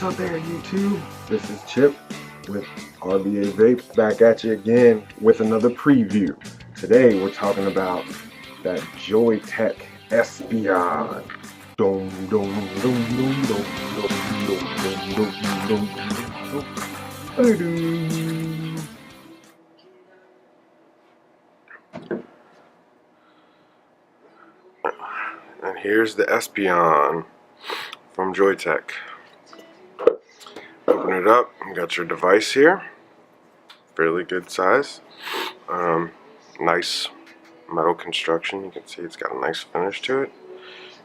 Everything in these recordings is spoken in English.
What's up there, YouTube? This is Chip with RBA Vapes back at you again with another preview. Today we're talking about that Joyetech Espion. And here's the Espion from Joyetech. Open it up, you got your device here, fairly good size, nice metal construction. You can see it's got a nice finish to it.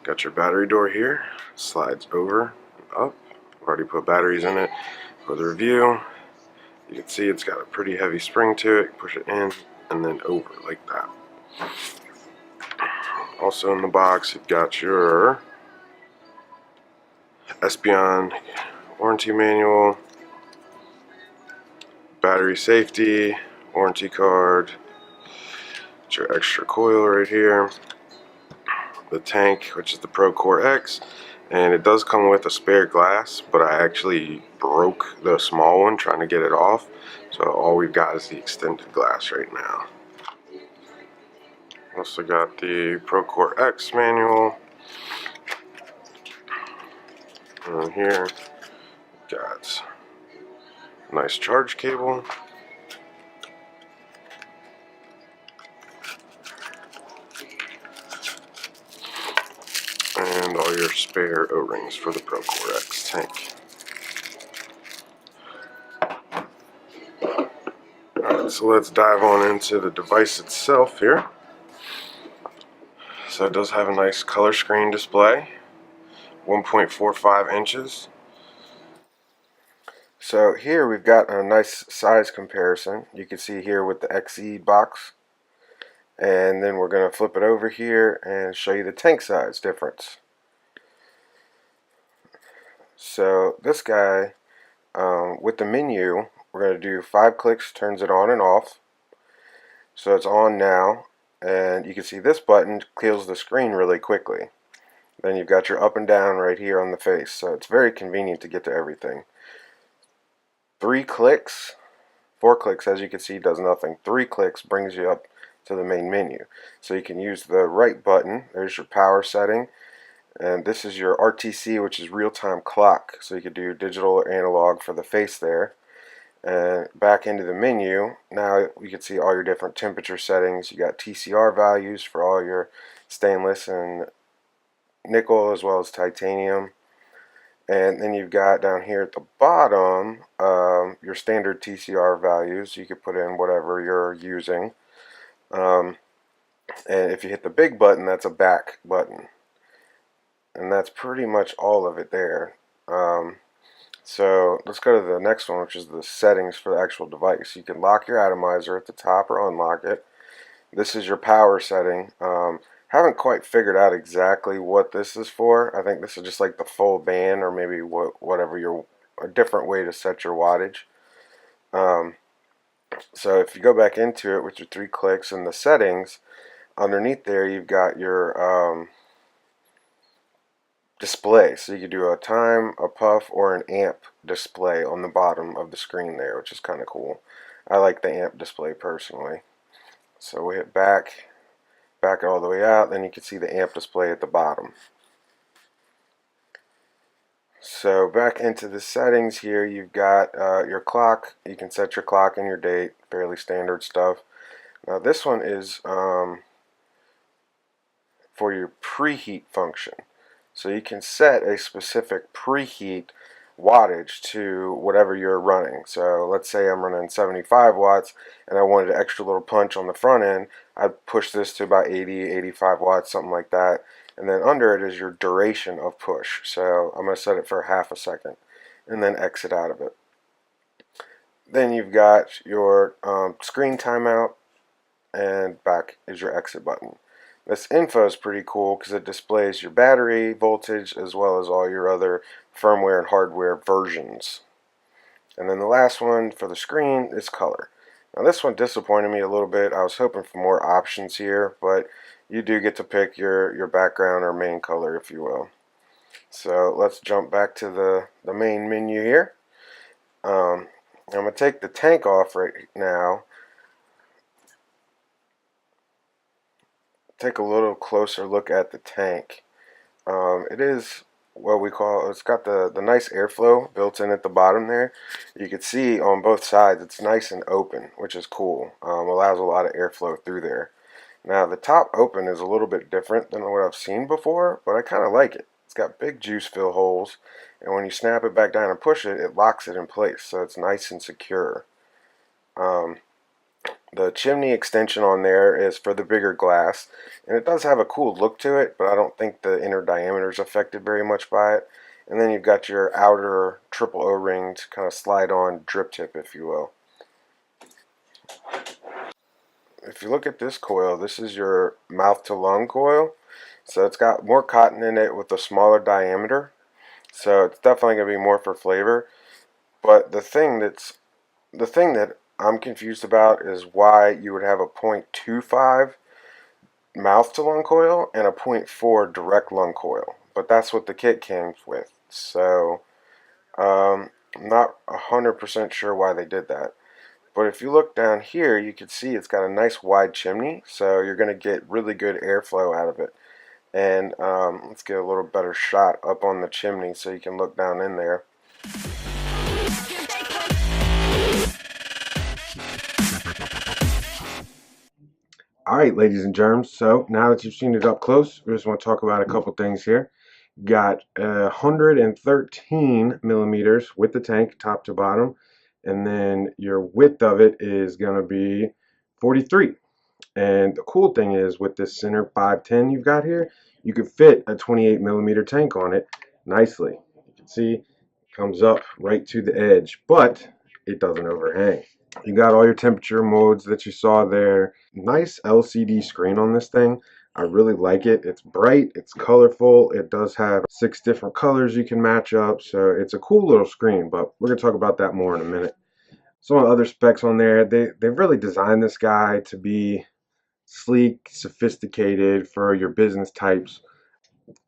Got your battery door here, slides over and up. I've already put batteries in it for the review. You can see it's got a pretty heavy spring to it. Push it in and then over like that. Also in the box you've got your Espion warranty manual, battery safety, warranty card, your extra coil right here, the tank, which is the ProCore X, and it does come with a spare glass, but I actually broke the small one trying to get it off, so all we've got is the extended glass right now. Also got the ProCore X manual, and here got a nice charge cable, and all your spare O-rings for the ProCore X tank. Alright, so let's dive on into the device itself here. So it does have a nice color screen display, 1.45 inches. So here we've got a nice size comparison. You can see here with the XE box. And then we're going to flip it over here and show you the tank size difference. So this guy, with the menu, we're going to do 5 clicks, turns it on and off. So it's on now, and you can see this button kills the screen really quickly. Then you've got your up and down right here on the face, so it's very convenient to get to everything. 3 clicks, 4 clicks as you can see does nothing. 3 clicks brings you up to the main menu. So you can use the right button. There's your power setting, and this is your RTC, which is real-time clock, so you could do digital or analog for the face there. And back into the menu, now you can see all your different temperature settings. You got TCR values for all your stainless and nickel as well as titanium. And then you've got down here at the bottom your standard TCR values. You could put in whatever you're using. And if you hit the big button, that's a back button. And that's pretty much all of it there. So let's go to the next one, which is the settings for the actual device. You can lock your atomizer at the top or unlock it. This is your power setting. Haven't quite figured out exactly what this is for. I think this is just like the full band, or maybe whatever a different way to set your wattage. So if you go back into it with your 3 clicks in the settings, underneath there you've got your display. So you could do a time, a puff, or an amp display on the bottom of the screen there, which is kind of cool. I like the amp display personally. So we hit back it all the way out, then you can see the amp display at the bottom. So back into the settings here, you've got your clock. You can set your clock and your date, fairly standard stuff. Now this one is for your preheat function. So you can set a specific preheat wattage to whatever you're running. So let's say I'm running 75 watts and I wanted an extra little punch on the front end. I'd push this to about 80, 85 watts, something like that. And then under it is your duration of push. So I'm going to set it for half a second and then exit out of it. Then you've got your screen timeout, and back is your exit button. This info is pretty cool because it displays your battery voltage as well as all your other firmware and hardware versions. And then the last one for the screen is color. Now this one disappointed me a little bit. I was hoping for more options here, but you do get to pick your background or main color, if you will. So let's jump back to the main menu here. I'm going to take the tank off right now. Take a little closer look at the tank. It is what we call, it's got the nice airflow built in at the bottom there. You can see on both sides it's nice and open, which is cool. Allows a lot of airflow through there. Now the top open is a little bit different than what I've seen before, but I kind of like it. It's got big juice fill holes, and when you snap it back down and push it, it locks it in place, so it's nice and secure. Um, the chimney extension on there is for the bigger glass, and it does have a cool look to it, but I don't think the inner diameter is affected very much by it. And then you've got your outer triple O-ringed kind of slide-on drip tip, if you will. If you look at this coil, this is your mouth-to-lung coil. So it's got more cotton in it with a smaller diameter. So it's definitely going to be more for flavor. But the thing that I'm confused about is why you would have a 0.25 mouth to lung coil and a 0.4 direct lung coil. But that's what the kit came with. So I'm not 100% sure why they did that. But if you look down here, you can see it's got a nice wide chimney, so you're going to get really good airflow out of it. And let's get a little better shot up on the chimney so you can look down in there. Alright, ladies and germs, so now that you've seen it up close, we just want to talk about a couple things here. Got 113 millimeters with the tank, top to bottom, and then your width of it is going to be 43. And the cool thing is, with this center 510 you've got here, you could fit a 28 millimeter tank on it nicely. You can see it comes up right to the edge, but it doesn't overhang. You got all your temperature modes that you saw there. Nice LCD screen on this thing. I really like it. It's bright, it's colorful, it does have 6 different colors you can match up, so it's a cool little screen, but we're going to talk about that more in a minute. Some of the other specs on there, they've really designed this guy to be sleek, sophisticated for your business types.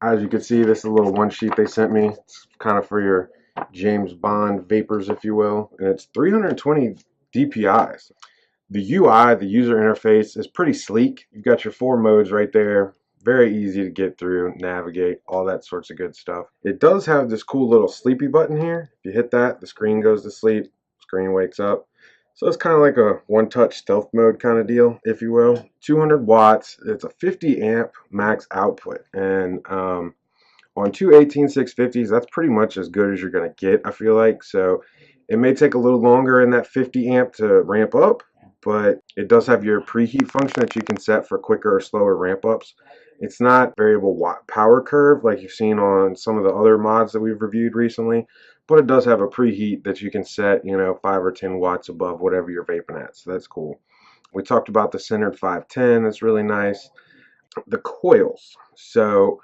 As you can see, this is a little one sheet they sent me. It's kind of for your James Bond vapors, if you will, and it's 320 DPIs. The UI, the user interface, is pretty sleek. You've got your 4 modes right there. Very easy to get through, navigate, all that sorts of good stuff. It does have this cool little sleepy button here. If you hit that, the screen goes to sleep, screen wakes up. So it's kind of like a one-touch stealth mode kind of deal, if you will. 200 watts. It's a 50 amp max output. And on two 18650s, that's pretty much as good as you're going to get, I feel like. So it may take a little longer in that 50 amp to ramp up, but it does have your preheat function that you can set for quicker or slower ramp ups. It's not variable watt power curve like you've seen on some of the other mods that we've reviewed recently, but it does have a preheat that you can set, 5 or 10 watts above whatever you're vaping at, so that's cool. We talked about the centered 510, that's really nice. The coils, so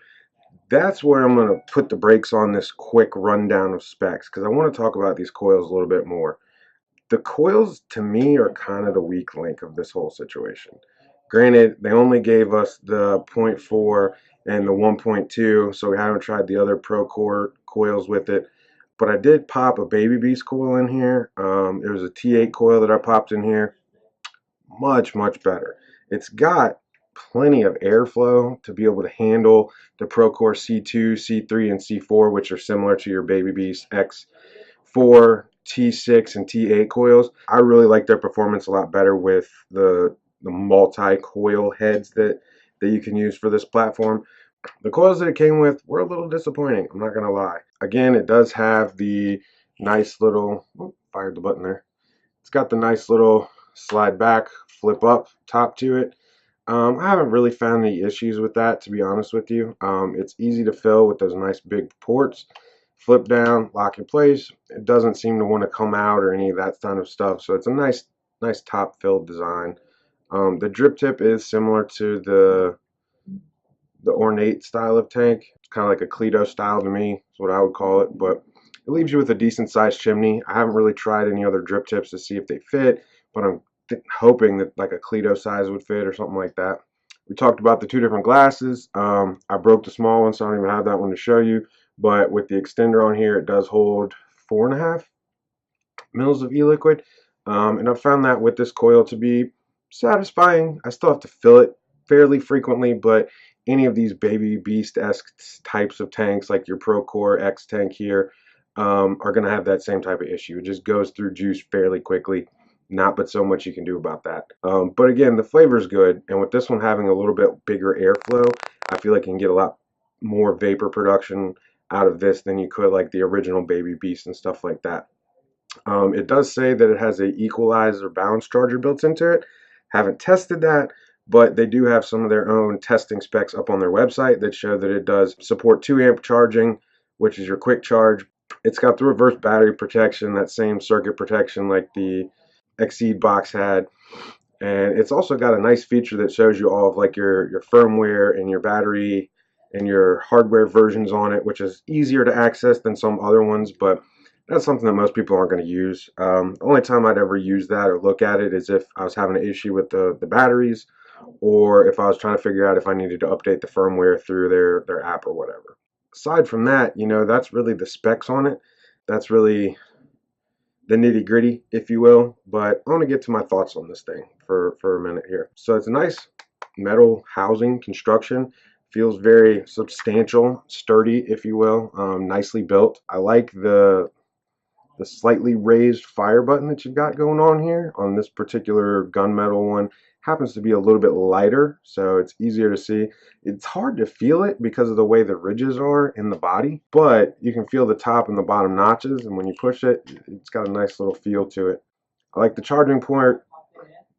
that's where I'm going to put the brakes on this quick rundown of specs, because I want to talk about these coils a little bit more. The coils, to me, are kind of the weak link of this whole situation. Granted, they only gave us the 0.4 and the 1.2, so we haven't tried the other ProCore coils with it. But I did pop a Baby Beast coil in here. It was a T8 coil that I popped in here. Much, much better. It's got plenty of airflow to be able to handle the ProCore C2, C3, and C4, which are similar to your Baby Beast X4, T6, and T8 coils. I really like their performance a lot better with the multi-coil heads that you can use for this platform. The coils that it came with were a little disappointing, I'm not going to lie. Again, it does have the nice little, fired the button there. It's got the nice little slide back, flip up top to it. I haven't really found any issues with that, to be honest with you. It's easy to fill with those nice big ports. Flip down, lock in place. It doesn't seem to want to come out or any of that kind of stuff, so it's a nice top filled design. The drip tip is similar to the ornate style of tank. It's kind of like a Cleto style to me, is what I would call it, but it leaves you with a decent sized chimney. I haven't really tried any other drip tips to see if they fit, but I'm hoping that like a Cleto size would fit or something like that. We talked about the 2 different glasses. I broke the small one, so I don't even have that one to show you, but with the extender on here, it does hold 4.5 mils of e-liquid, and I've found that with this coil to be satisfying. I still have to fill it fairly frequently, but any of these baby beast-esque types of tanks, like your ProCore X Tank here, are going to have that same type of issue. It just goes through juice fairly quickly. Not but so much you can do about that. But again, the flavor is good, and with this one having a little bit bigger airflow, I feel like you can get a lot more vapor production out of this than you could like the original Baby Beast and stuff like that. It does say that it has a equalizer balance charger built into it. Haven't tested that, but they do have some of their own testing specs up on their website that show that it does support 2 amp charging, which is your quick charge. It's got the reverse battery protection, that same circuit protection like the Exceed box had. And it's also got a nice feature that shows you all of like your firmware and your battery and your hardware versions on it, which is easier to access than some other ones, but that's something that most people aren't going to use. The only time I'd ever use that or look at it is if I was having an issue with the batteries, or if I was trying to figure out if I needed to update the firmware through their app or whatever. Aside from that, you know, that's really the specs on it. That's really the nitty gritty, if you will. But I want to get to my thoughts on this thing for a minute here. So it's a nice metal housing construction. Feels very substantial, sturdy, if you will, nicely built. I like the slightly raised fire button that you've got going on here on this particular gunmetal one. Happens to be a little bit lighter, so it's easier to see. It's hard to feel it because of the way the ridges are in the body, but you can feel the top and the bottom notches, and when you push it, it's got a nice little feel to it. I like the charging port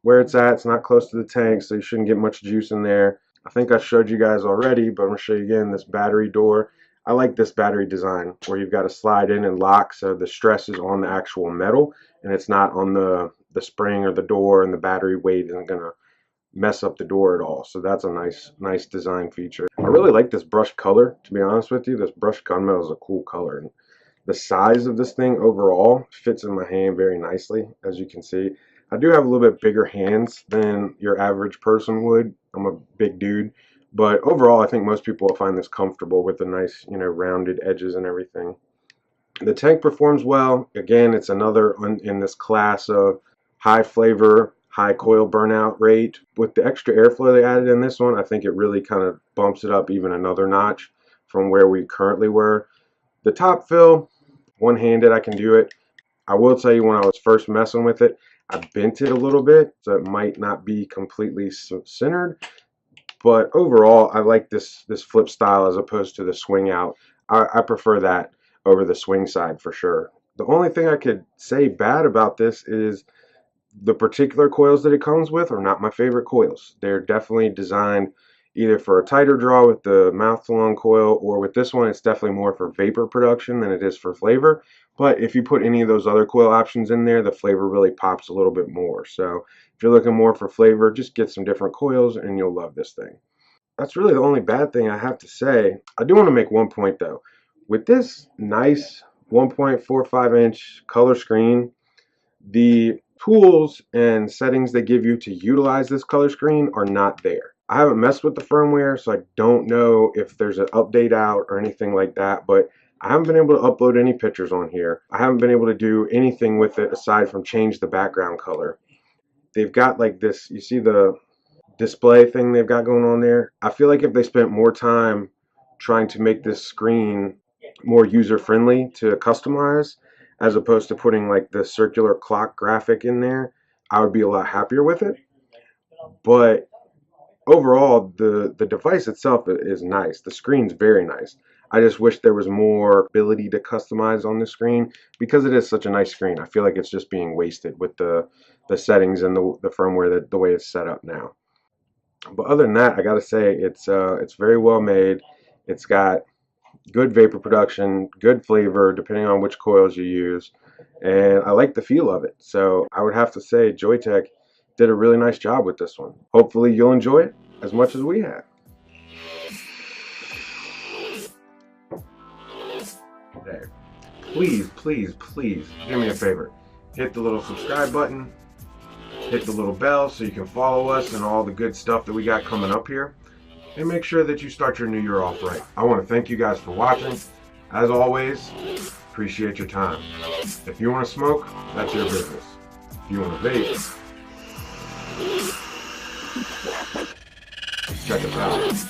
where it's at. It's not close to the tank, so you shouldn't get much juice in there. I think I showed you guys already, but I'm going to show you again this battery door. I like this battery design where you've got to slide in and lock, so the stress is on the actual metal and it's not on the spring or the door, and the battery weight isn't going to mess up the door at all. So that's a nice design feature. I really like this brushed color, to be honest with you. This brushed gunmetal is a cool color, and the size of this thing overall fits in my hand very nicely, as you can see. I do have a little bit bigger hands than your average person would. I'm a big dude, but overall I think most people will find this comfortable with the nice, you know, rounded edges and everything. The tank performs well. Again, it's another in this class of high flavor, high coil burnout rate. With the extra airflow they added in this one, I think it really kind of bumps it up even another notch from where we currently were. The top fill, one-handed, I can do it. I will tell you, when I was first messing with it, I bent it a little bit, so it might not be completely centered. But overall, I like this flip style as opposed to the swing out. I prefer that over the swing side for sure. The only thing I could say bad about this is the particular coils that it comes with are not my favorite coils. They're definitely designed either for a tighter draw with the mouth to lung coil, or with this one it's definitely more for vapor production than it is for flavor. But if you put any of those other coil options in there, the flavor really pops a little bit more. So if you're looking more for flavor, just get some different coils and you'll love this thing. That's really the only bad thing I have to say. I do want to make one point though. With this nice 1.45-inch color screen, the tools and settings they give you to utilize this color screen are not there. I haven't messed with the firmware, so I don't know if there's an update out or anything like that, but I haven't been able to upload any pictures on here. I haven't been able to do anything with it aside from change the background color. They've got like this, you see the display thing they've got going on there? I feel like if they spent more time trying to make this screen more user-friendly to customize, as opposed to putting like the circular clock graphic in there, I would be a lot happier with it. But overall, the device itself is nice. The screen's very nice. I just wish there was more ability to customize on the screen, because it is such a nice screen. I feel like it's just being wasted with the settings and the firmware, the way it's set up now. But other than that, I gotta say it's very well made. It's got good vapor production, good flavor depending on which coils you use, and I like the feel of it. So I would have to say Joyetech did a really nice job with this one. Hopefully you'll enjoy it as much as we have. There. Please, please, please do me a favor. Hit the little subscribe button. Hit the little bell so you can follow us and all the good stuff that we got coming up here. And make sure that you start your new year off right. I want to thank you guys for watching. As always, appreciate your time. If you want to smoke, that's your business. If you want to vape, check us out.